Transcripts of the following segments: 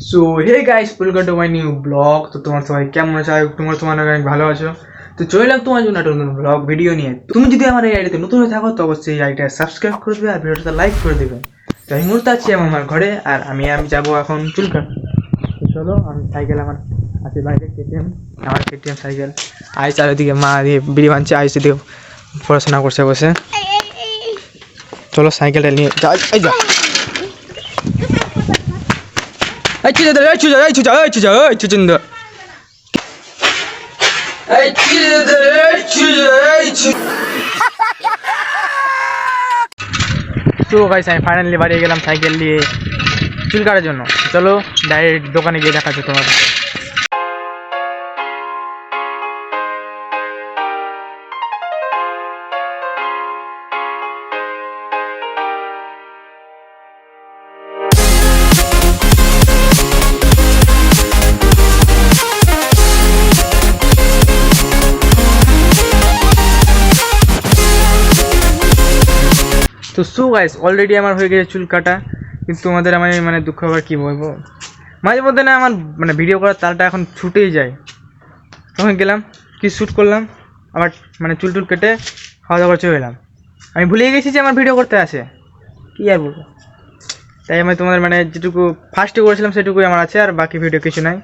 So hey guys, welcome to my new blog. তো তোমার সবাই কেমন আছো? তোমার অনেক ভালো আছো। তো চলে এলাম তোমার জন্য একটা নতুন ব্লগ ভিডিও নিয়ে। তুমি যদি আমার এই আইডিতে নতুন হয়ে থাকো তো অবশ্যই এই আইডিটা সাবস্ক্রাইব করে দেবে আর ভিডিওটা লাইক করে দেবে। তো এই মুহূর্তে আছি আমার ঘরে আর আমি যাবো এখন চুল কাটতে। তো চলো, আমি সাইকেল আমার আছে বাইরে, আমার কেটিএম সাইকেল। আইস চারিদিকে মা দিয়ে বিড়ি বানছে, আইস দিয়ে পড়াশোনা করছে বসে। চলো সাইকেলটা নিয়ে যা। তো গাইস, আমি ফাইনালি বাড়ি গেলাম সাইকেল নিয়ে চুল কাটার জন্য। চলো ডাইরেক্ট দোকানে গিয়ে দেখাচ্ছি তোমাদের। তো সো গাইস, অলরেডি আমার হয়ে গেছে চুল কাটা। কিন্তু তোমাদের আমি দুঃখ আবার কী বলবো, মাঝে মধ্যে না আমার ভিডিও করার তালটা এখন ছুটেই যায়। তখন গেলাম কি শ্যুট করলাম, আবার চুল কেটে খাওয়া দাওয়া করে চলে এলাম। আমি ভুলেই গেছি যে আমার ভিডিও করতে আসে, কী আর বলবো। তাই আমি তোমাদের যেটুকু ফার্স্টে করেছিলাম সেটুকুই আমার আছে, আর বাকি ভিডিও কিছু নাই।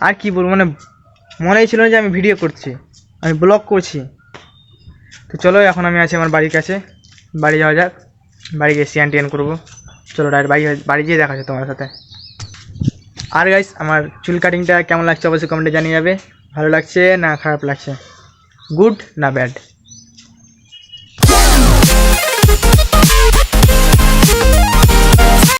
আর কি বলবো, মনেই ছিল না যে আমি ভিডিও করছি, আমি ব্লগ করছি। তো চলো, এখন আমি আছি আমার বাড়ির কাছে, বাড়ি যাওয়া যাক। বাড়ি গিয়ে স্নান টিয়ান করবো। চলো ডাইরেক্ট বাড়ি গিয়ে দেখা যাচ্ছে তোমার সাথে। আর গাইস, আমার চুল কাটিংটা কেমন লাগছে অবশ্যই কমেন্টে জানিয়ে যাবে। ভালো লাগছে না খারাপ লাগছে, গুড না ব্যাড।